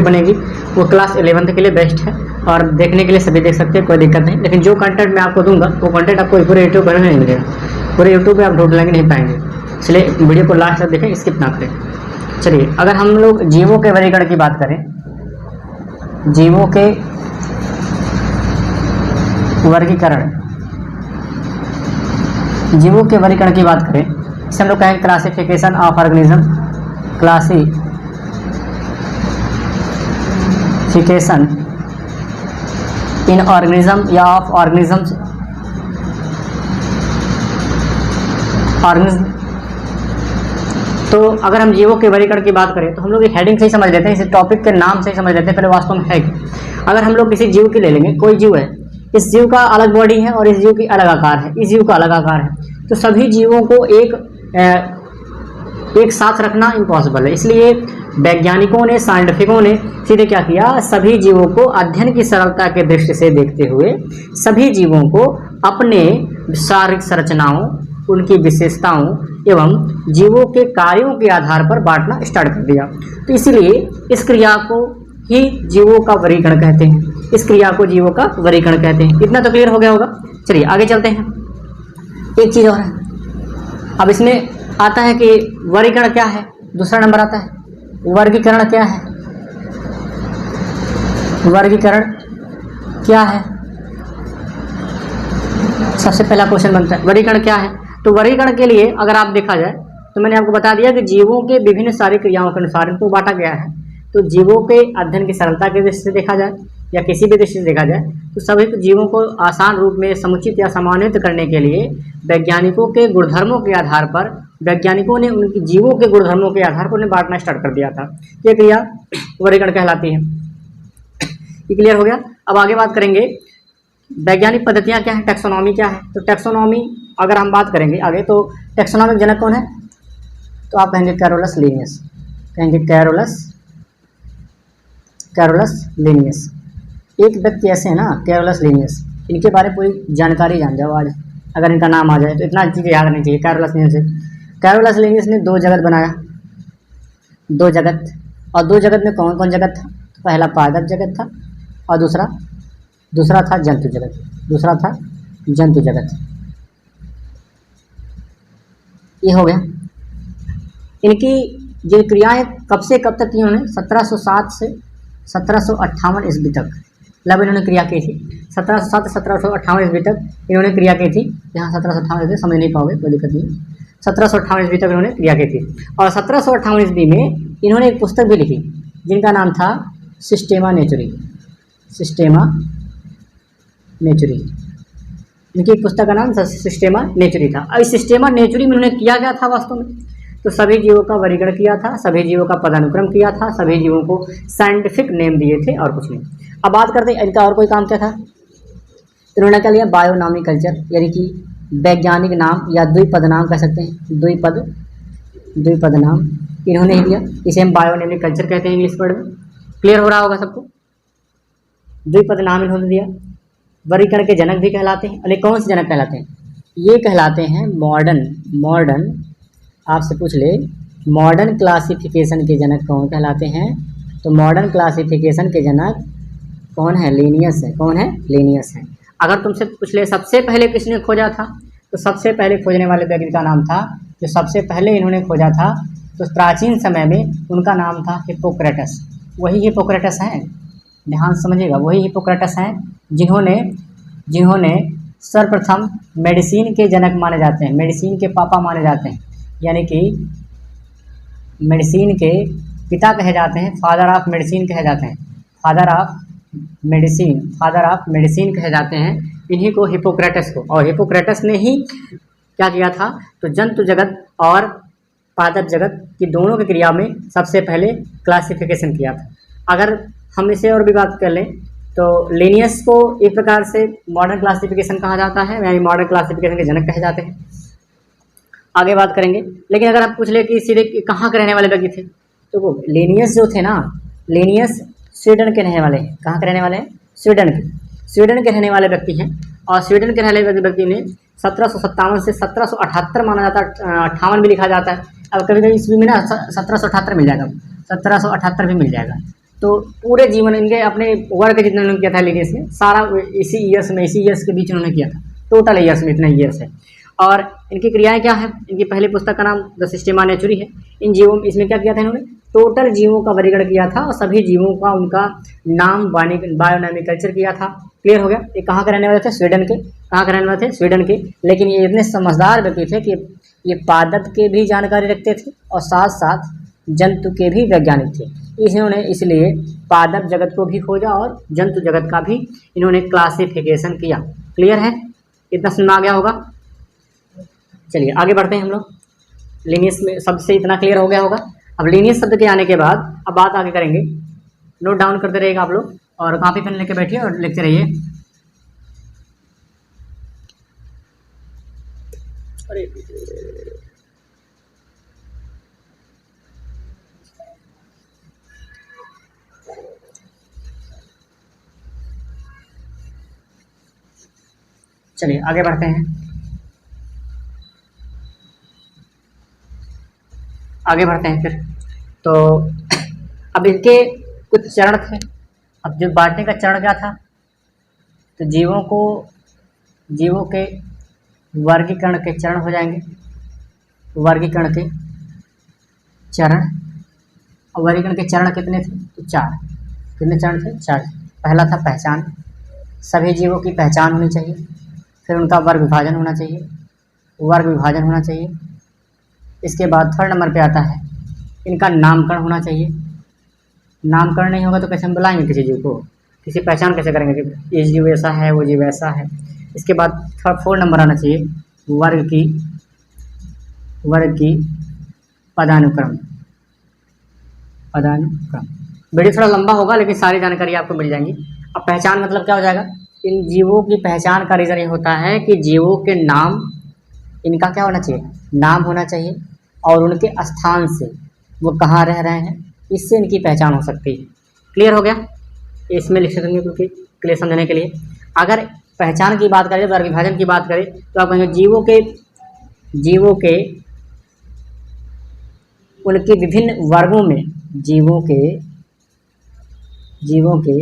बनेगी वो class 11th के लिए बेस्ट है और देखने के लिए सभी देख सकते हैं, कोई दिक्कत नहीं। लेकिन जो कंटेंट मैं आपको दूंगा वो कंटेंट आपको पूरे यूट्यूब पर नहीं मिलेगा, पूरे यूट्यूब पे आप ढूंढ लेंगे नहीं पाएंगे, इसलिए वीडियो को लास्ट तक देखें, स्किप ना करें। चलिए, अगर हम लोग जीवों के वर्गीकरण की बात करें, जीवों के वर्गीकरण की बात करें, इसे हम लोग कहेंगे classification of organism, classification in organism या ऑफ ऑर्गेनिज्म्स, तो अगर हम जीवों के वर्गीकरण की बात करें तो हम लोग एक हेडिंग से ही समझ लेते हैं, इस टॉपिक के नाम से ही समझ लेते हैं पहले वास्तव में है कि। अगर हम लोग किसी जीव की ले लेंगे, कोई जीव है, इस जीव का अलग बॉडी है और इस जीव की अलग आकार है, इस जीव का अलग आकार है, तो सभी जीवों को एक साथ रखना इम्पॉसिबल है। इसलिए वैज्ञानिकों ने, साइंटिफिकों ने सीधे क्या किया, सभी जीवों को अध्ययन की सरलता के दृष्टि से देखते हुए सभी जीवों को अपने शारीरिक संरचनाओं, उनकी विशेषताओं एवं जीवों के कार्यों के आधार पर बांटना स्टार्ट कर दिया। तो इसीलिए इस क्रिया को ही जीवों का वर्गीकरण कहते हैं, इस क्रिया को जीवों का वर्गीकरण कहते हैं। इतना तो क्लियर हो गया होगा। चलिए आगे चलते हैं। एक चीज़ और है, अब इसमें आता है कि वर्गीकरण क्या है, दूसरा नंबर आता है वर्गीकरण क्या है। वर्गीकरण क्या है, सबसे पहला क्वेश्चन बनता है वर्गीकरण क्या है। तो वर्गीकरण के लिए अगर आप देखा जाए तो मैंने आपको बता दिया कि जीवों के विभिन्न सारी क्रियाओं के अनुसार इनको बांटा गया है। तो जीवों के अध्ययन की सरलता के दृष्टि से देखा जाए या किसी भी दृष्टि से देखा जाए तो सभी जीवों को आसान रूप में समुचित या समान्वित करने के लिए वैज्ञानिकों के गुणधर्मों के आधार पर, वैज्ञानिकों ने उनकी जीवों के गुणधर्मों के आधार पर उन्हें बांटना स्टार्ट कर दिया था। ये क्रिया वर्गीकरण कहलाती है। ये क्लियर हो गया। अब आगे बात करेंगे वैज्ञानिक पद्धतियाँ क्या है, टैक्सोनॉमी क्या है। तो टैक्सोनॉमी अगर हम बात करेंगे आगे, तो टैक्सोनॉमिक जनक कौन है, तो आप कहेंगे कैरोलस लिनियस, कहेंगे कैरोलस लिनियस। एक व्यक्ति ऐसे है ना, कैरोलस लिनियस, इनके बारे में पूरी जानकारी जान जाओ आज, अगर इनका नाम आ जाए तो इतना चीज़ याद नहीं चाहिए। कैरोलस लिनियस ने 2 जगत बनाया, 2 जगत, और 2 जगत में कौन कौन जगत था, पहला पादप जगत था और दूसरा था जंतु जगत, ये हो गया। इनकी जो क्रियाएं कब से कब तक की उन्होंने, 1707 से 1758 ईस्वी तक मतलब इन्होंने क्रिया की थी। 1707 से 1758 ईस्वी तक इन्होंने क्रिया की थी। यहाँ 1758 ईस्वी समझ नहीं पाओगे, कोई दिक्कत नहीं। 1758 ईस्वी तक इन्होंने क्रिया की थी और 1758 ईस्वी में इन्होंने एक पुस्तक भी लिखी जिनका नाम था सिस्टेमा नेचुरी। इनकी एक पुस्तक का नाम सिस्टेमा नेचुरी था। अब इस सिस्टेमा नेचुरी में उन्होंने किया गया था वास्तव में, तो सभी जीवों का वर्गीकरण किया था, सभी जीवों का पदानुक्रम किया था, सभी जीवों को साइंटिफिक नेम दिए थे और कुछ नहीं। अब बात करते हैं इनका और कोई काम क्या था। इन्होंने क्या लिया, बायोनॉमिकल्चर, यानी कि वैज्ञानिक नाम या द्विपद नाम कह सकते हैं, द्विपद नाम इन्होंने ही दिया। इसे हम बायोनॉमिकल्चर कहते हैं इंग्लिश वर्ड में। क्लियर हो रहा होगा सबको। द्विपद नाम इन्होंने दिया। वर्गीकरण के जनक भी कहलाते हैं। अरे कौन से जनक कहलाते हैं, ये कहलाते हैं मॉडर्न, आपसे पूछ ले मॉडर्न क्लासिफिकेशन के जनक कौन कहलाते हैं, तो मॉडर्न क्लासिफिकेशन के जनक कौन है, लीनियस है। कौन है, लीनियस है। अगर तुमसे पूछ ले सबसे पहले किसने खोजा था, तो सबसे पहले खोजने वाले व्यक्ति का नाम था, जो सबसे पहले इन्होंने खोजा था, तो प्राचीन समय में उनका नाम था हिप्पोक्रेटस। वही हिप्पोक्रेटस हैं, ध्यान समझिएगा, वही हिप्पोक्रेटस हैं जिन्होंने सर्वप्रथम मेडिसिन के जनक माने जाते हैं, मेडिसिन के पापा माने जाते हैं, यानी कि मेडिसिन के पिता कहे जाते हैं, फादर ऑफ मेडिसिन कहे जाते हैं, फादर ऑफ मेडिसिन कहे जाते हैं इन्हीं को, हिप्पोक्रेटस को। और हिप्पोक्रेटस ने ही क्या किया था, तो जंतु जगत और पादप जगत की दोनों की क्रिया में सबसे पहले क्लासिफिकेशन किया था। अगर हम इसे और भी बात कर लें तो लीनियस को एक प्रकार से मॉडर्न क्लासिफिकेशन कहा जाता है, यानी मॉडर्न क्लासिफिकेशन के जनक कहे जाते हैं। आगे बात करेंगे। लेकिन अगर आप पूछ ले कि सीधे कहाँ के रहने वाले व्यक्ति थे, तो वो लीनियस जो थे ना, लीनियस स्वीडन के रहने वाले हैं। कहाँ के रहने वाले हैं, स्वीडन के रहने वाले व्यक्ति हैं। और स्वीडन के रहने वाले व्यक्ति ने 1757 से 1778 माना जाता है, 58 भी लिखा जाता है। अब कभी कभी ईस्वी में ना 1778 मिल जाएगा, 1778 भी मिल जाएगा, तो पूरे जीवन इनके अपने वर्क जितना उन्होंने किया था लीनियस में, सारा इसी ईयर्स के बीच उन्होंने किया था, टोटल ईयर्स में इतना ईयर्स है। और इनकी क्रियाएं क्या है, इनकी पहली पुस्तक का नाम द सिस्टेमा नेचुरी है। इन जीवों इसमें क्या किया था इन्होंने, टोटल जीवों का वर्गीकरण किया था और सभी जीवों का उनका नाम बायोनोमेनक्लेचर किया था। क्लियर हो गया। ये कहाँ के रहने वाले थे, स्वीडन के। कहाँ के रहने वाले थे, स्वीडन के। लेकिन ये इतने समझदार व्यक्ति थे कि ये पादप के भी जानकारी रखते थे और साथ साथ जंतु के भी वैज्ञानिक थे। इन्होंने इसलिए पादप जगत को भी खोजा और जंतु जगत का भी इन्होंने क्लासिफिकेशन किया। क्लियर है, इतना समझ में आ गया होगा। चलिए आगे बढ़ते हैं हम लोग। लीनियस में सबसे इतना क्लियर हो गया होगा। अब लीनियस शब्द के आने के बाद अब बात आगे करेंगे। नोट डाउन करते रहिएगा आप लोग और कॉपी पेन लेके बैठिए और लिखते रहिए। अरे चलिए आगे बढ़ते हैं। आगे बढ़ते हैं फिर तो अब इनके कुछ चरण थे। अब जो बांटने का चरण क्या था, तो जीवों के वर्गीकरण के चरण हो जाएंगे। वर्गीकरण के चरण, और वर्गीकरण के चरण कितने थे, तो 4। कितने चरण थे, 4। पहला था पहचान, सभी जीवों की पहचान होनी चाहिए। फिर उनका वर्ग विभाजन होना चाहिए, वर्ग विभाजन होना चाहिए। इसके बाद 3rd नंबर पे आता है इनका नामकरण होना चाहिए। नामकरण नहीं होगा तो कैसे हम बुलाएंगे किसी जीव को, किसी पहचान कैसे करेंगे कि ये जीव ऐसा है, वो जीव ऐसा है। इसके बाद 4 नंबर आना चाहिए वर्ग की पदानुक्रम। वीडियो थोड़ा लंबा होगा लेकिन सारी जानकारी आपको मिल जाएंगी। अब पहचान मतलब क्या हो जाएगा, इन जीवों की पहचान का रीज़न ये होता है कि जीवों के नाम, इनका क्या होना चाहिए, नाम होना चाहिए और उनके स्थान से वो कहाँ रह रहे हैं, इससे इनकी पहचान हो सकती है। क्लियर हो गया, इसमें लिख सकेंगे क्योंकि क्लियर समझने के लिए। अगर पहचान की बात करें, वर्ग विभाजन की बात करें, तो आप कहेंगे जीवों के उनके विभिन्न वर्गों में, जीवों के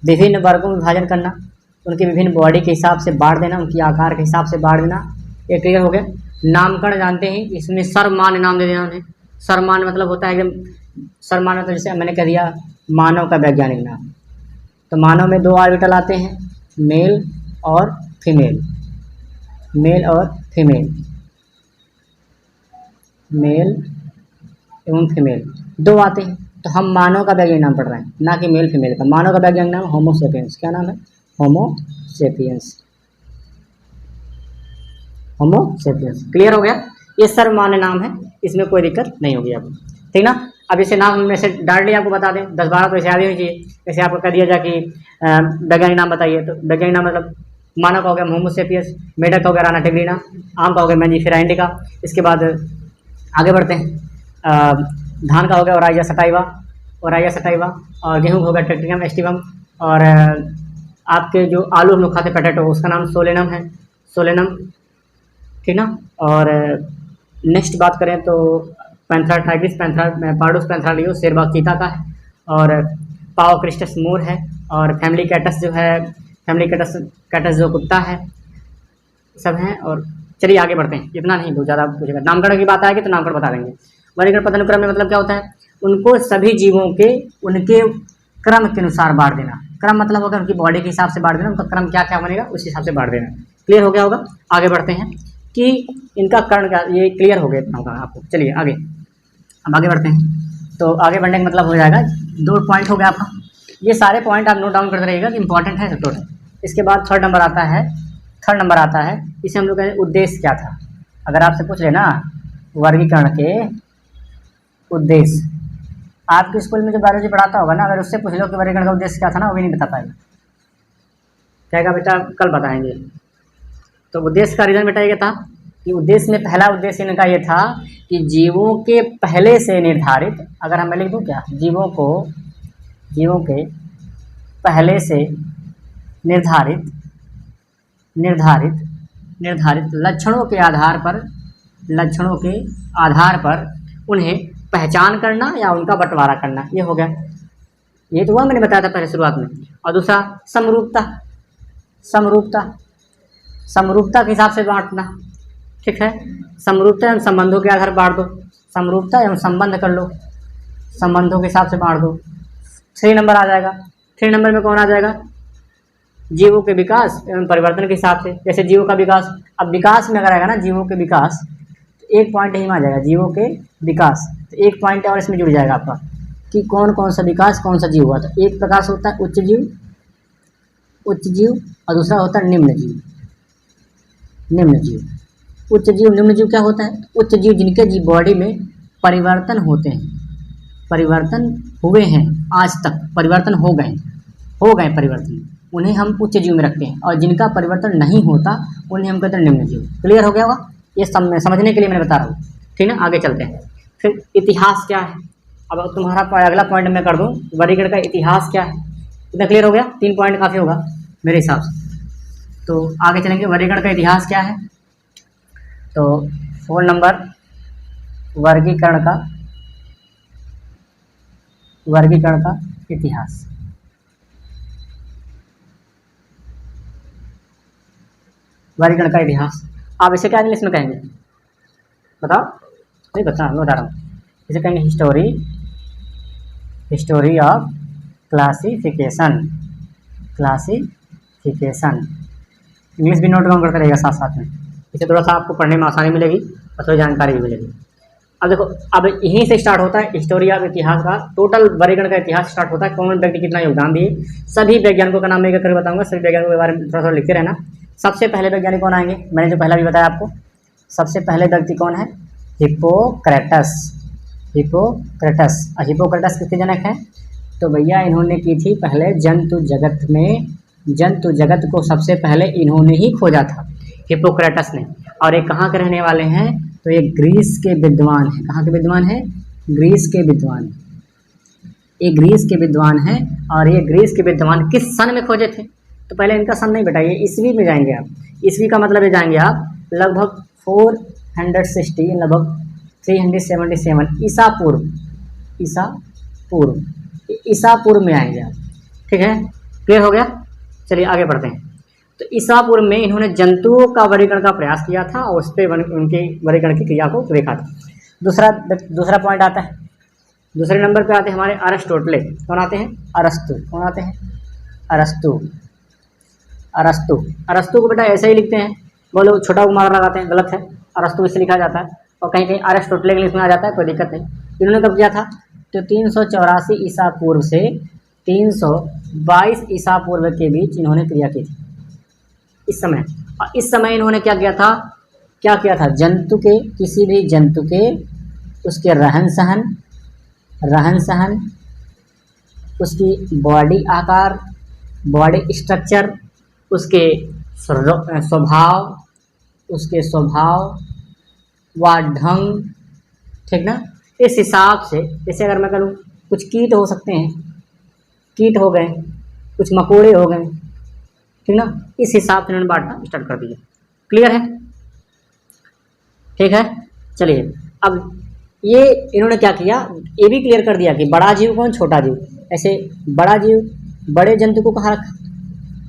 विभिन्न वर्गों में विभाजन करना, उनके विभिन्न बॉडी के हिसाब से बांट देना, उनकी आकार के हिसाब से बांट देना। ये क्लियर हो गया। नामकरण जानते हैं, इसमें सर्वमान्य नाम दे देना उन्हें। सर्वमान्य मतलब होता है एकदम, सर्वमान्य मतलब जैसे मैंने कह दिया मानव का वैज्ञानिक नाम, तो मानव में 2 ऑर्बिटल आते हैं, मेल और फीमेल। मेल एवं फीमेल 2 आते हैं। तो हम मानव का वैज्ञानिक नाम पढ़ रहे हैं, ना कि मेल फीमेल का। मानव का वैज्ञानिक नाम होमो सेपियंस। क्या नाम है, होमो सेपियंस। क्लियर हो गया। ये सर्वमान्य नाम है, इसमें कोई दिक्कत नहीं होगी आपको, ठीक ना। अब इसे नाम में से डायरेक्टली आपको बता दें, 10-12 तो ऐसे याद ही होनी चाहिए। जैसे आपको कह दिया जाए कि वैज्ञानिक नाम बताइए, तो वैज्ञानिक नाम मतलब मानव का हो गया होमो सेपियंस, मेढक का हो गया राना टिग्रिना, आम का हो गया मैंजीफेरा इंडिका। इसके बाद आगे बढ़ते हैं, धान का हो गया ओराइजा सटाइवा, और गेहूँ का हो गया ट्रैक्टरियम एस्टिवम, और आपके जो आलू हम लोग खाते पोटैटो, उसका नाम सोलेनम, ठीक ना। और नेक्स्ट बात करें तो पैंथरा टाइग्रिस, पार्डोस पैंथरालियो शेरबाग चीता का है, और पाओ क्रिस्टस मोर है, और फैमिली कैटस जो कुत्ता है, सब हैं। और चलिए आगे बढ़ते हैं, इतना नहीं बहुत ज़्यादा पूछेगा। नामकरण की बात आएगी तो नामकरण बता देंगे। वर्गीकरण पदानुक्रम में मतलब क्या होता है, उनको सभी जीवों के उनके क्रम के अनुसार बांट देना। क्रम मतलब होगा उनकी बॉडी के हिसाब से बांट देना, उनका क्रम क्या क्या बनेगा उस हिसाब से बांट देना। क्लियर हो गया होगा। आगे बढ़ते हैं कि इनका कर्ण का, ये क्लियर हो गया इतना होगा आपको। चलिए आगे, अब आगे बढ़ते हैं। तो आगे बढ़ने का मतलब हो जाएगा 2 पॉइंट हो गया आपका। ये सारे पॉइंट आप नोट डाउन करते रहिएगा कि इंपॉर्टेंट है टोटल। इसके बाद 3rd नंबर आता है, इसे हम लोग कहें उद्देश्य क्या था। अगर आपसे पूछ लेना वर्गीकरण के उद्देश्य, आपके स्कूल में जो बायोलॉजी पढ़ाता होगा ना, अगर उससे पूछ लो कि वर्गीकरण का उद्देश्य क्या था ना, वो भी नहीं बता पाएगा, कहेगा बेटा कल बताएंगे। तो उद्देश्य का रीज़न बेटा ये था कि उद्देश्य में पहला उद्देश्य इनका ये था कि जीवों के पहले से निर्धारित, अगर हम लिख दूँ क्या, जीवों के पहले से निर्धारित लक्षणों के आधार पर उन्हें पहचान करना या उनका बंटवारा करना, ये हो गया। ये तो हुआ, मैंने बताया था पहले शुरुआत में। और दूसरा समरूपता, समरूपता, समरूपता के हिसाब से बांटना, ठीक है। समरूपता एवं संबंधों के आधार पर बांट दो, समरूपता एवं संबंध कर लो, संबंधों के हिसाब से बांट दो। 3 नंबर आ जाएगा। 3 नंबर में कौन आ जाएगा? जीवों के विकास एवं परिवर्तन के हिसाब से। जैसे जीवों का विकास, अब विकास में अगर आएगा ना जीवों के विकास, तो 1 पॉइंट यहीं में आ जाएगा, जीवों के विकास। तो 1 पॉइंट और इसमें जुड़ जाएगा आपका कि कौन कौन सा विकास कौन सा जीव हुआ। तो एक प्रकार होता है उच्च जीव, उच्च जीव, और दूसरा होता है निम्न जीव, निम्न जीव। उच्च जीव निम्न जीव क्या होता है? उच्च जीव जिनके जीव बॉडी में परिवर्तन होते हैं, परिवर्तन हुए हैं, आज तक परिवर्तन हो गए परिवर्तन, उन्हें हम उच्च जीव में रखते हैं। और जिनका परिवर्तन नहीं होता उन्हें हम कहते हैं निम्न जीव। क्लियर हो गया होगा? ये समझने के लिए मैंने बता रहा हूँ, ठीक है। आगे चलते हैं। फिर इतिहास क्या है? अब तुम्हारा अगला पॉइंट मैं कर दूँ, वर्गीकरण का इतिहास क्या है। इतना क्लियर हो गया? 3 पॉइंट काफ़ी होगा मेरे हिसाब से। तो आगे चलेंगे, वर्गीकरण का इतिहास क्या है। तो 4 नंबर, वर्गीकरण का इतिहास। वर्गीकरण का इतिहास आप इसे क्या इंग्लिश में कहेंगे? बताओ, नहीं बता रहा हूँ। इसे कहेंगे history of classification, classification. English भी नोट डाउन करते रहेगा साथ साथ में, इसे थोड़ा सा आपको पढ़ने में आसानी मिलेगी और थोड़ी जानकारी भी मिलेगी। अब देखो, अब यहीं से स्टार्ट होता है हिस्टोरी ऑफ इतिहास का, टोटल वर्गीकरण का इतिहास स्टार्ट होता है। कौन व्यक्ति कितना योगदान दिए, सभी वैज्ञानिकों का नाम मैं एक करके बताऊंगा, सभी वैज्ञानिकों के बारे में थोड़ा थोड़ा लिखते रहना। सबसे पहले वैज्ञानिक कौन आएंगे? मैंने जो पहला भी बताया आपको, सबसे पहले व्यक्ति कौन है? हिप्पोक्रेटस। हिप्पोक्रेटस, और हिप्पोक्रेटस किसके जनक हैं? तो भैया इन्होंने की थी पहले जंतु जगत को सबसे पहले इन्होंने ही खोजा था, हिप्पोक्रेटस ने। और ये कहाँ के रहने वाले हैं? तो ये ग्रीस के विद्वान हैं। कहाँ के विद्वान हैं? ग्रीस के विद्वान। ये ग्रीस के विद्वान हैं। और ये ग्रीस के विद्वान किस सन में खोजे थे? तो पहले इनका सन नहीं बताइए, ईस्वी में जाएंगे आप। ईस्वी का मतलब ये जाएंगे आप लगभग 460, लगभग 377 ईसा पूर्व में आएंगे आप, ठीक है। क्लियर हो गया? चलिए आगे बढ़ते हैं। तो ईसा पूर्व में इन्होंने जंतुओं का वर्गीकरण का प्रयास किया था और उस पर उनके वर्गीकरण की क्रिया को देखा था। दूसरा पॉइंट आता है, दूसरे नंबर पे आते हैं हमारे अरिस्टोटले। कौन आते हैं? अरस्तु। कौन आते हैं? अरस्तु को बेटा ऐसे ही लिखते हैं, बोलो छोटा उमारा लगाते हैं, गलत है। अरस्तु इससे लिखा जाता है और कहीं कहीं अरिस्टोटले इंग्लिश में आ जाता है, कोई दिक्कत नहीं। इन्होंने कब किया था? तो 384 ईसा पूर्व से 322 ईसा पूर्व के बीच इन्होंने क्रिया की थी इस समय। और इस समय इन्होंने क्या किया था? जंतु के, किसी भी जंतु के उसके रहन सहन, उसकी बॉडी आकार, बॉडी स्ट्रक्चर, उसके स्वभाव व ढंग, ठीक ना। इस हिसाब से, जैसे अगर मैं करूँ कुछ कीट हो सकते हैं, कीट हो गए, कुछ मकोड़े हो गए, ठीक ना, इस हिसाब से इन्होंने बांटना स्टार्ट कर दिया। क्लियर है? ठीक है। चलिए अब ये इन्होंने क्या किया, ये भी क्लियर कर दिया कि बड़ा जीव कौन, छोटा जीव। ऐसे बड़ा जीव, बड़े जंतु को कहाँ रखा?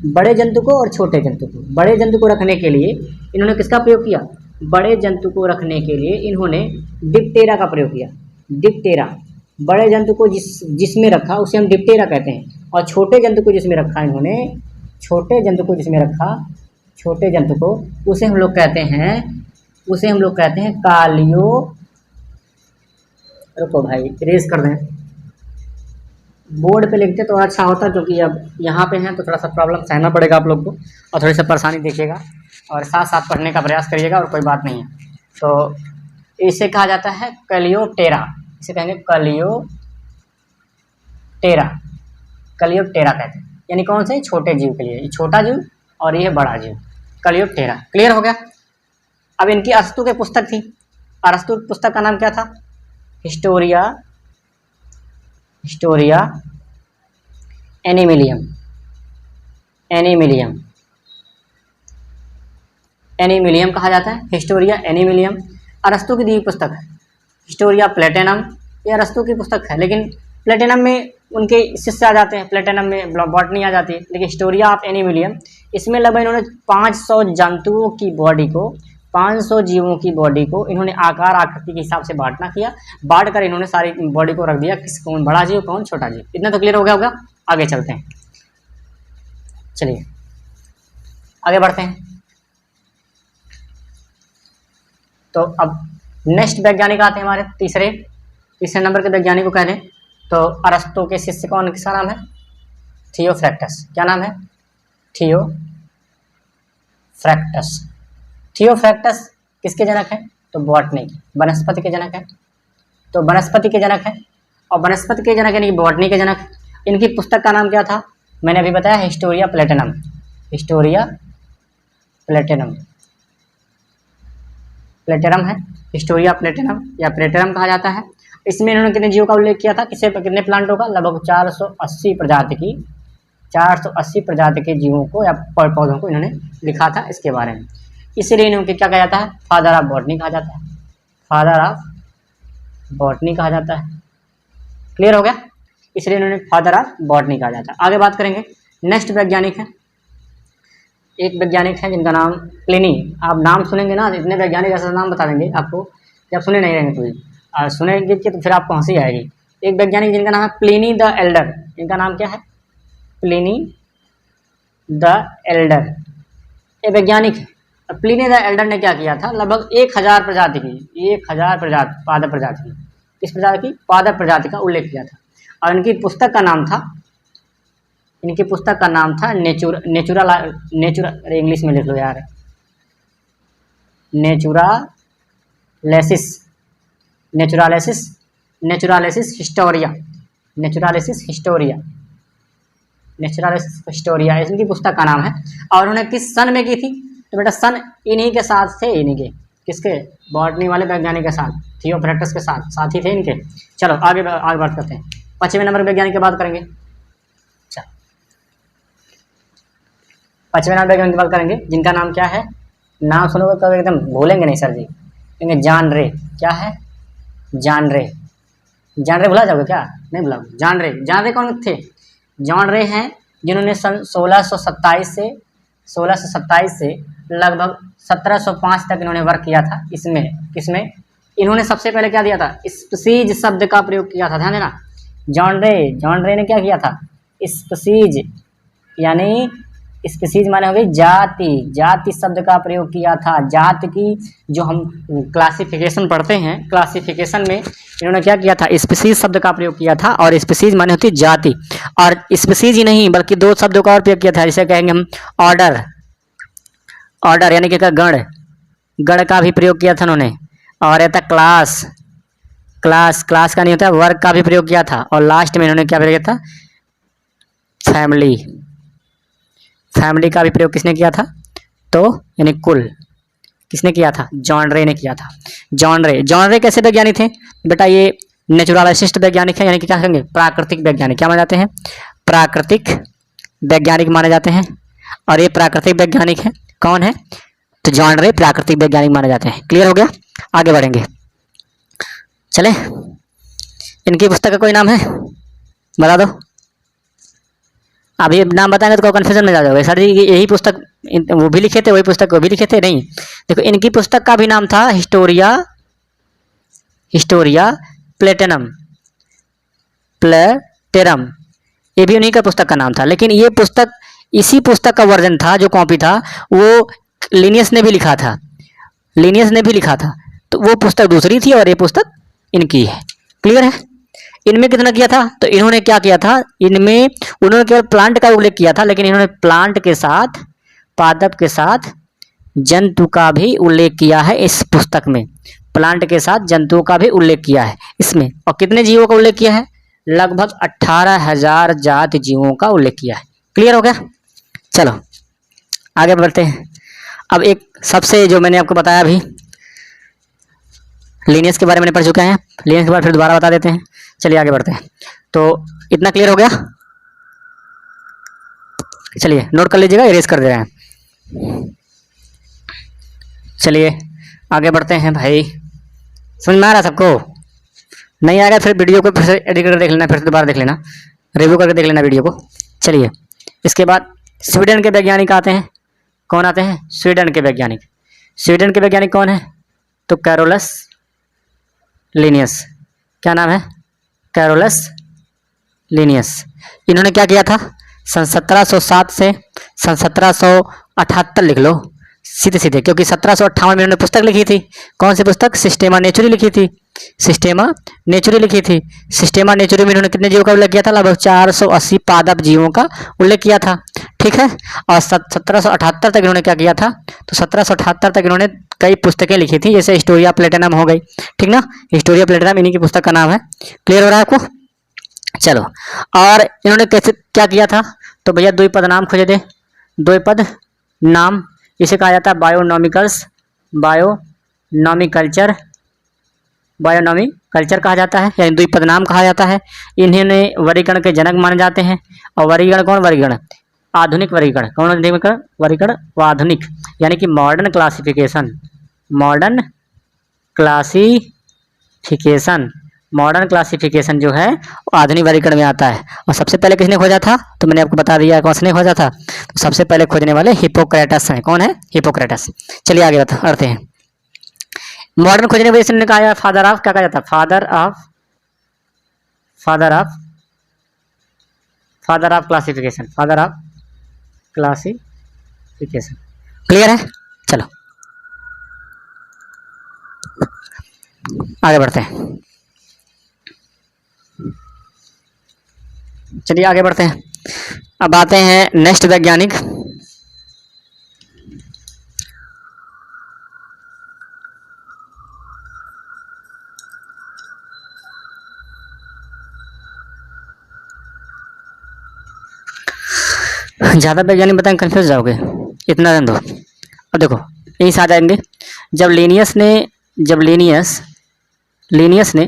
बड़े जंतु को और छोटे जंतु को। बड़े जंतु को रखने के लिए इन्होंने किसका प्रयोग किया? बड़े जंतु को रखने के लिए इन्होंने डिप्टेरा का प्रयोग किया। डिप्टेरा, बड़े जंतु को जिसमें रखा उसे हम डिप्टेरा कहते हैं। और छोटे जंतु को जिसमें रखा इन्होंने, छोटे जंतु को उसे हम लोग कहते हैं कालियो। रुको भाई, इरेज कर दें, बोर्ड पे लिखते तो अच्छा होता, क्योंकि अब यहाँ पे हैं तो थोड़ा सा प्रॉब्लम सहना पड़ेगा आप लोग को और थोड़ी सा परेशानी देखिएगा और साथ साथ पढ़ने का प्रयास करिएगा, और कोई बात नहीं है। तो इसे कहा जाता है कलियोप्टेरा, इसे कहेंगे कलियोप्टेरा कहते हैं। यानी कौन से? छोटे जीव के लिए, ये छोटा जीव और ये बड़ा जीव, कलियोप्टेरा। क्लियर हो गया? अब इनकी अरस्तु की पुस्तक थी, अरस्तु की पुस्तक का नाम क्या था? हिस्टोरिया एनिमिलियम कहा जाता है, हिस्टोरिया एनिमिलियम। अरस्तु की दी पुस्तक है हिस्टोरिया प्लेटिनम, ये अरस्तु की पुस्तक है, लेकिन प्लेटिनम में उनके शिष्य आ जाते हैं, प्लेटिनम में बॉटनी आ जाती है। लेकिन हिस्टोरिया ऑफ एनिमिलियम, इसमें लगभग इन्होंने 500 जंतुओं की बॉडी को, 500 जीवों की बॉडी को इन्होंने आकार आकृति के हिसाब से बांटना किया, बांट कर इन्होंने सारी बॉडी को रख दिया, किस कौन बड़ा जीव कौन छोटा जीव। इतना तो क्लियर हो गया होगा। आगे चलते हैं, चलिए आगे बढ़ते हैं। तो अब नेक्स्ट वैज्ञानिक आते हैं हमारे तीसरे नंबर के वैज्ञानिक को कह लें तो अरस्तु के शिष्य कौन, किसका नाम है? थियोफ्रैक्टस। क्या नाम है? थियोफ्रैक्टस। थियोफ्रैक्टस किसके जनक है? तो बॉटनी, वनस्पति के जनक है। तो वनस्पति के जनक है, और वनस्पति के जनक यानी बॉटनी के जनक। इनकी पुस्तक का नाम क्या था? मैंने अभी बताया, Historia platinum. Historia platinum, platinum है, हिस्टोरिया प्लेटिनम या प्लेटिनम कहा जाता है। इसमें इन्होंने कितने जीवों का उल्लेख किया था? कितने प्लांटों का? लगभग 480 प्रजाति के जीवों को या पौधों को इन्होंने लिखा था इसके बारे में। इसलिए इन्होंने क्या कहा जाता है? फादर ऑफ बॉटनी कहा जाता है। फादर ऑफ बॉटनी कहा जाता है। क्लियर हो गया? इसलिए इन्होंने फादर ऑफ बॉटनी कहा जाता है। आगे बात करेंगे, नेक्स्ट वैज्ञानिक है, एक वैज्ञानिक है जिनका नाम प्लिनी। आप नाम सुनेंगे ना, इतने वैज्ञानिक ऐसा नाम बता देंगे आपको कि आप सुने नहीं रहेंगे कोई, और सुनेंगे कि तो फिर आपको हंसी आएगी। एक वैज्ञानिक जिनका नाम है प्लिनी द एल्डर। इनका नाम क्या है? प्लिनी द एल्डर, ये वैज्ञानिक है। प्लिनी द एल्डर ने क्या किया था? लगभग 1000 प्रजाति की, 1000 प्रजाति, पादप प्रजाति की, किस प्रजाति की? पादप प्रजाति का उल्लेख किया था। और इनकी पुस्तक का नाम था नेचुरल, इंग्लिश में लिख लो यार, नेचुरालिसिस हिस्टोरिया इनकी पुस्तक का नाम है। और उन्होंने किस सन में की थी? तो बेटा सन इन्हीं के साथ थे, इन्हीं के, किसके? बॉटनी वाले वैज्ञानिक के साथ, थियोफ्रैक्टस के साथ ही थे इनके। चलो आगे बात करते हैं, 5वें नंबर वैज्ञानिक की बात करेंगे। 5वें नंबर वैज्ञानिक की बात करेंगे जिनका नाम क्या है? नाम सुनोगे तो एकदम भूलेंगे नहीं सर जी, कहेंगे जॉन रे। क्या है? जॉन रे भुला जाओगे क्या? नहीं भुलाओगे। जॉन रे कौन थे? जॉन रे हैं जिन्होंने सन 1627 से लगभग 1705 तक इन्होंने वर्क किया था। किसमें इन्होंने सबसे पहले क्या दिया था? स्पीसीज शब्द का प्रयोग किया था। ध्यान देना, जॉन रे ने क्या किया था? स्पीसीज, यानी स्पीसीज माने हो गई जाति शब्द का प्रयोग किया था। जाति की जो हम क्लासिफिकेशन पढ़ते हैं, क्लासिफिकेशन में इन्होंने क्या किया था? स्पीसीज शब्द का प्रयोग किया था। और स्पीसीज माने होती जाति, और स्पीसीज ही नहीं बल्कि 2 शब्दों का और प्रयोग किया था, जिसे कहेंगे हम ऑर्डर यानी कि गण का भी प्रयोग किया था उन्होंने। और रहता क्लास का नहीं होता, वर्ग का भी प्रयोग किया था। और लास्ट में इन्होंने क्या प्रयोग किया था? फैमिली का भी प्रयोग किसने किया था? तो यानी कुल, किसने किया था? जॉन रे ने किया था। जॉन रे कैसे वैज्ञानिक थे बेटा? ये नेचुरलिस्ट वैज्ञानिक है, यानी कि क्या कहेंगे? प्राकृतिक वैज्ञानिक। क्या माने जाते हैं? प्राकृतिक वैज्ञानिक माने जाते हैं। और ये प्राकृतिक वैज्ञानिक है, कौन है? तो जॉन रे प्राकृतिक वैज्ञानिक माने जाते हैं। क्लियर हो गया? आगे बढ़ेंगे, चले। इनकी पुस्तक का कोई नाम है? बता दो। अभी नाम बताएंगे तो कन्फ्यूजन में जा जाओगे, सर जी यही पुस्तक वो भी लिखे थे, वही पुस्तक वो भी लिखे थे। नहीं, देखो इनकी पुस्तक का भी नाम था हिस्टोरिया प्लेटिनम, ये भी उन्हीं का पुस्तक का नाम था। लेकिन ये पुस्तक, इसी पुस्तक का वर्जन था, जो कॉपी था वो लिनियस ने भी लिखा था। तो वो पुस्तक दूसरी थी और ये पुस्तक इनकी है। क्लियर है? इनमें कितना किया था? तो इन्होंने क्या किया था? इनमें उन्होंने केवल प्लांट का उल्लेख किया था, लेकिन इन्होंने प्लांट के साथ, पादप के साथ जंतु का भी उल्लेख किया है इस पुस्तक में। प्लांट के साथ जंतुओं का भी उल्लेख किया है इसमें। और कितने जीवों का उल्लेख किया है? लगभग 18,000 जाति जीवों का उल्लेख किया है। क्लियर हो गया? चलो आगे बढ़ते हैं। अब एक सबसे जो मैंने आपको बताया अभी, लिनियस के बारे में पढ़ चुके हैं, लिनियस के बाद फिर दोबारा बता देते हैं। चलिए आगे बढ़ते हैं। तो इतना क्लियर हो गया? चलिए नोट कर लीजिएगा, इरेज कर दे रहे हैं। चलिए आगे बढ़ते हैं भाई। समझ में आ रहा सबको? नहीं आ रहा फिर वीडियो को फिर से एडिट कर देख लेना, फिर से दोबारा देख लेना। रिव्यू करके देख लेना वीडियो को। चलिए, इसके बाद स्वीडन के वैज्ञानिक आते हैं। कौन आते हैं? स्वीडन के वैज्ञानिक। स्वीडन के वैज्ञानिक कौन है? तो कैरोलस लिनियस। क्या नाम है? Carolus Linnaeus. इन्होंने क्या किया था? सन 1707 से सन 1778 लिख लो सीधे सीधे, क्योंकि 1758 में इन्होंने पुस्तक लिखी थी। कौन सी पुस्तक? सिस्टेमा नेचुरी लिखी थी। सिस्टेमा नेचुरी लिखी थी। सिस्टेमा नेचुरी में इन्होंने कितने जीवों का उल्लेख किया था? लगभग 480 पादप जीवों का उल्लेख किया था। ठीक है। और 1778 तक इन्होंने क्या किया था? तो 1778 तक इन्होंने कई पुस्तकें लिखी थी, जैसे हिस्टोरिया प्लेटिनम हो गई। ठीक ना, हिस्टोरिया प्लेटिनम इन्हीं की पुस्तक का नाम है। क्लियर हो रहा है आपको? चलो, और इन्होंने कैसे क्या किया था? तो भैया द्विपद नाम खोजे थे। द्विपद नाम, इसे कहा जाता है बायोनॉमिकल्स, बायोनॉमिकल्चर, बायोनॉमिकल्चर कहा जाता है, यानी द्विपद नाम कहा जाता है। इन्होंने वर्गीकरण के जनक माने जाते हैं। और वर्गीकरण कौन? वर्गीकरण आधुनिक वर्गीकरण। कौन वर्गीकरण? वो आधुनिक, यानी कि modern classification. Modern classification, modern classification जो है वो आधुनिक वर्गीकरण में आता है। और सबसे पहले किसने खोजा था? तो मैंने आपको बता दिया कौन ने खोजा था। तो सबसे पहले खोजने वाले हिप्पोक्रेटस हैं। कौन है? हिप्पोक्रेटस। चलिए आगे बढ़ते हैं। मॉडर्न खोजने वाले ने कहा फादर ऑफ, क्या कहा जाता है? Father of classification, father of classification. Clear है? चलो आगे बढ़ते हैं। चलिए आगे बढ़ते हैं। अब आते हैं नेक्स्ट वैज्ञानिक। ज़्यादा वैज्ञानिक बताएंगे कंफ्यूज जाओगे, इतना रन दो। अब देखो यहीं से आ जाएंगे। जब लीनियस ने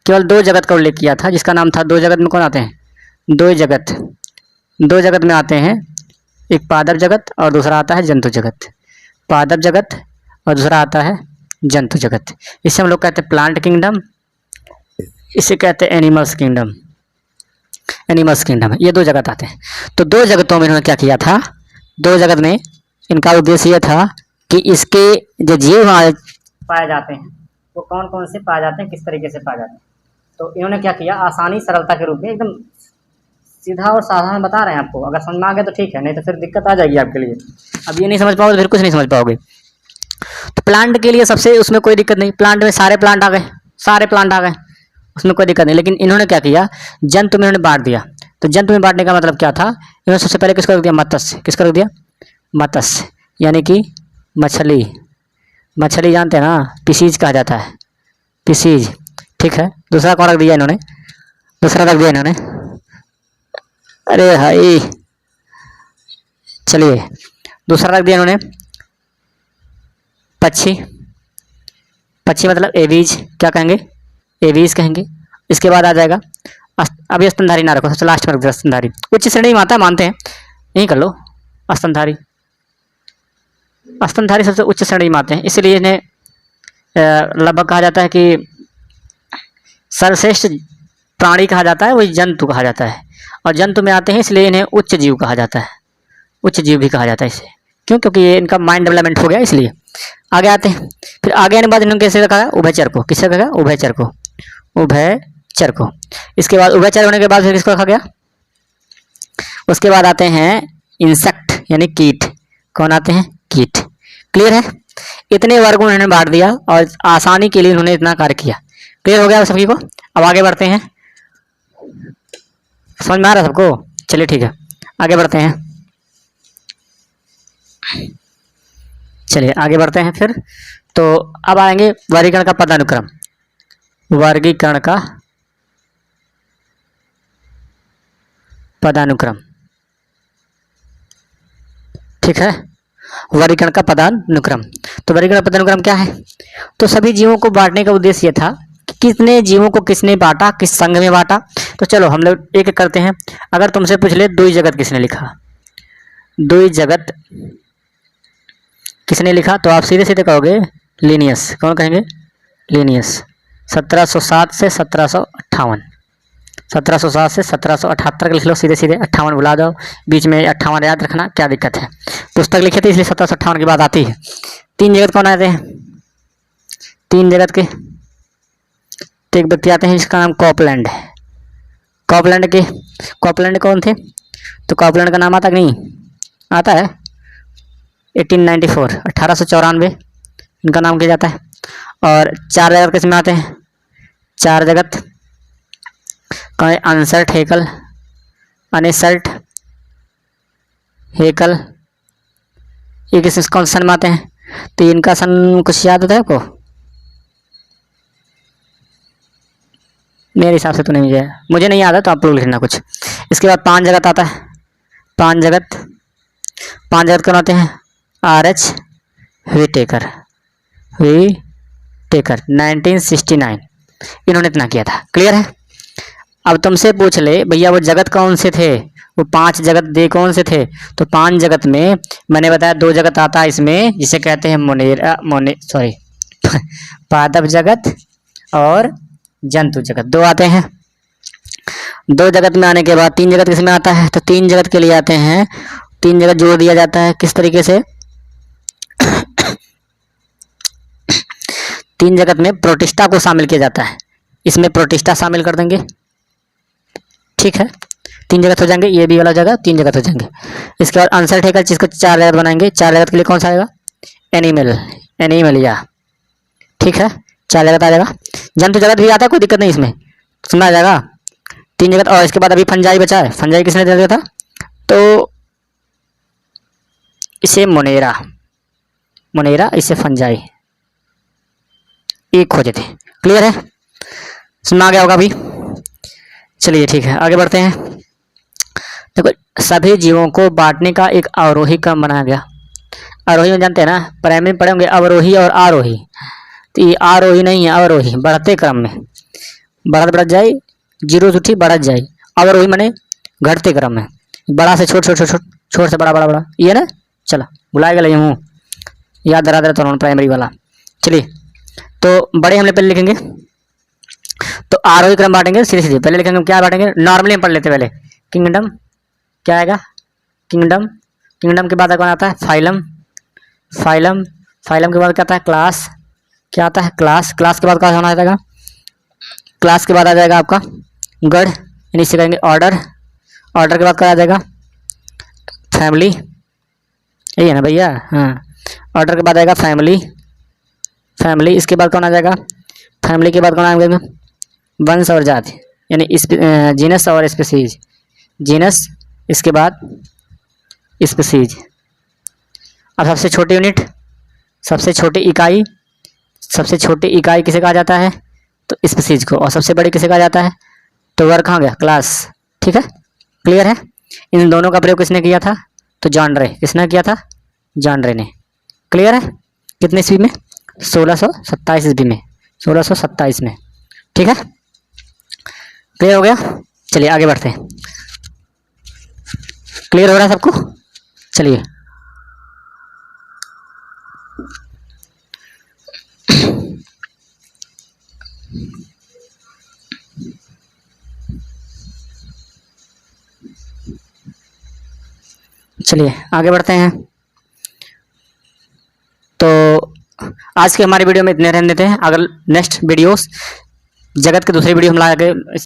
केवल दो जगत का उल्लेख किया था, जिसका नाम था, दो जगत में कौन आते हैं? दो जगत में आते हैं। एक पादप जगत और दूसरा आता है जंतु जगत। पादप जगत और दूसरा आता है जंतु जगत। इसे हम लोग कहते हैं प्लांट किंगडम, इसे कहते हैं एनिमल्स किंगडम। ये दो जगत आते हैं। तो दो जगतों में इन्होंने क्या किया था? दो जगत में इनका उद्देश्य यह था कि इसके जो जीव पाए जाते हैं वो कौन कौन से पाए जाते हैं, किस तरीके से पाए जाते हैं। तो इन्होंने क्या किया? आसानी सरलता के रूप में, एकदम सीधा और साधारण बता रहे हैं आपको। अगर समझ में आ गया तो ठीक है, नहीं तो फिर दिक्कत आ जाएगी आपके लिए। अब ये नहीं समझ पाओगे तो फिर कुछ नहीं समझ पाओगे। तो प्लांट के लिए सबसे, उसमें कोई दिक्कत नहीं, प्लांट में सारे प्लांट आ गए, उसमें कोई दिक्कत नहीं। लेकिन इन्होंने क्या किया? जंतु में इन्होंने बांट दिया। तो जंतु में बांटने का मतलब क्या था? इन्होंने सबसे पहले किसको रख दिया? मत्स्य। किसको रख दिया? मत्स्य, यानी कि मछली जानते हैं ना, पिसीज कहा जाता है, पिसीज। ठीक है। दूसरा कौन रख दिया इन्होंने? अरे भाई, चलिए दूसरा रख दिया इन्होंने पक्षी मतलब एवीज। क्या कहेंगे? एवीज कहेंगे। इसके बाद आ जाएगा अभी स्तनधारी ना रखो, सबसे लास्ट में रख दिया स्तनधारी। उच्च श्रेणी में आता है, मानते हैं, यही कर लो। स्तनधारी सबसे उच्च श्रेणी में आते हैं, इसलिए इन्हें लगभग कहा जाता है कि सर्वश्रेष्ठ प्राणी कहा जाता है, वही जंतु कहा जाता है। और जंतु में आते हैं इसलिए इन्हें उच्च जीव कहा जाता है, उच्च जीव भी कहा जाता है इसे। क्यों? क्योंकि ये इनका माइंड डेवलपमेंट हो गया, इसलिए। आगे आते हैं। फिर आगे आने के बाद इन्होंने कैसे रखा है? उभयचर को। किससे रखा? उभयचर को। इसके बाद उभयचर होने के बाद फिर किसको रखा गया? उसके बाद आते हैं इंसेक्ट, यानी कीट। कौन आते हैं? कीट। क्लियर है? इतने वर्गों में इन्होंने बांट दिया और आसानी के लिए इन्होंने इतना कार्य किया। क्लियर हो गया सभी को? अब आगे बढ़ते हैं। समझ में आ रहा है सबको? चलिए ठीक है, आगे बढ़ते हैं। चलिए आगे बढ़ते हैं फिर। तो अब आएंगे वर्गीकरण का पदानुक्रम। ठीक है, वर्गीकरण का पदानुक्रम। तो वर्गीकरण पदानुक्रम क्या है? तो सभी जीवों को बांटने का उद्देश्य था कि कितने जीवों को किसने बांटा, किस संघ में बांटा। तो चलो हम लोग एक एक करते हैं। अगर तुमसे पूछ ले दुई जगत किसने लिखा, दुई जगत किसने लिखा, तो आप सीधे सीधे कहोगे लीनियस। कौन कहेंगे? लीनियस। 1707 से 1758। 1760 से 1778 लिख लो, सीधे सीधे 58 भुला दो, बीच में 58 याद रखना, क्या दिक्कत है। पुस्तक लिखे थे इसलिए 1758 की बात आती है। 3 जगत कौन आते हैं? 3 जगत के तो एक व्यक्ति आते हैं जिसका नाम कॉपलैंड है। कॉपलैंड कौन थे? तो कॉपलैंड का नाम आता कि नहीं आता है? 1894 इनका नाम किया जाता है। और 4 जगत किसमें आते हैं? 4 जगत कौन है? अनसर्ट, हेकल, अनिसर्ट, हेकल, ये किस कौन सन में आते हैं? तो इनका सन कुछ याद होता है आपको? मेरे हिसाब से तो नहीं, मुझे नहीं याद है, तो आप लोग लिखना कुछ। इसके बाद 5 जगत आता है। 5 जगत कौन आते हैं? RH व्हिटेकर 1969 इन्होंने इतना किया था। क्लियर है? अब तुमसे पूछ ले भैया वो जगत कौन से थे, वो 5 जगत दे कौन से थे? तो 5 जगत में मैंने बताया 2 जगत आता है इसमें, जिसे कहते हैं पादप जगत और जंतु जगत, 2 आते हैं। 2 जगत में आने के बाद 3 जगत किसमें आता है? तो 3 जगत के लिए आते हैं, 3 जगत जोड़ दिया जाता है किस तरीके से? 3 जगत में प्रोटिस्टा को शामिल किया जाता है, इसमें प्रोटिस्टा शामिल कर देंगे। ठीक है, 3 जगत हो जाएंगे, ये भी वाला जगह 3 जगत हो जाएंगे। इसके बाद आंसर ठेकर जिसको 4 जगत बनाएंगे। 4 जगत के लिए कौन सा आएगा? एनिमलिया। ठीक है, 4 जगत आ जाएगा। जंतु जगत भी आता है, कोई दिक्कत नहीं, इसमें सुना जाएगा। 3 जगत। और इसके बाद अभी फंजाई बचा है। फंजाई किसने दे दिया था? तो इसे मोनेरा, इसे फंजाई, एक खोजे थे। क्लियर है? सुना गया होगा अभी। चलिए ठीक है, आगे बढ़ते हैं। देखो, सभी जीवों को बांटने का एक अवरोही क्रम बनाया गया। आरोही में जानते हैं ना, प्राइमरी में पढ़े होंगे अवरोही और आरोही। तो ये आरोही नहीं है, अवरोही, बढ़ते क्रम में, बढ़त जाए, जीरो से उठी बढ़त जाए। अवरोही माने घटते क्रम में, बड़ा से छोट से बड़ा, ये ना। चलो भुलाएगा ले हूँ, याद रहा तो प्राइमरी वाला। चलिए, तो बड़े हमने पहले लिखेंगे, तो आरोही क्रम बांटेंगे सीधे पहले लिखेंगे। क्या बांटेंगे? नॉर्मली हम पढ़ लेते पहले। किंगडम, क्या आएगा? किंगडम के बाद कौन आता है? फाइलम के बाद क्या आता है? क्लास, क्या आता है? क्लास के बाद क्या होना जाएगा? क्लास के बाद आ जाएगा आपका गढ़, यानी इसे कहेंगे ऑर्डर के बाद क्या आ जाएगा? फैमिली, यही है ना भैया? हाँ, ऑर्डर के बाद आएगा फैमिली। इसके बाद कौन आ जाएगा? फैमिली के बाद कौन आएगा? वंश और जाति, यानी जीनस और स्पीसीज। जीनस, इसके बाद स्पीसीज। अब सबसे छोटी यूनिट, सबसे छोटी इकाई किसे कहा जाता है? तो स्पीसीज को। और सबसे बड़ी किसे कहा जाता है? तो वर्ग कहाँ गया? क्लास। ठीक है, क्लियर है? इन दोनों का प्रयोग किसने किया था? तो जॉन रे। किसने किया था? जॉन रे ने। क्लियर है? कितने ईस्वी में? 1627 ईस्वी में, 1627 में। ठीक है, क्लियर हो गया? चलिए आगे बढ़ते हैं। क्लियर हो रहा है सबको? चलिए, आगे बढ़ते हैं। तो आज के हमारे वीडियो में इतने रहने देते हैं। अगर नेक्स्ट वीडियोस जगत के दूसरे वीडियो हम ला के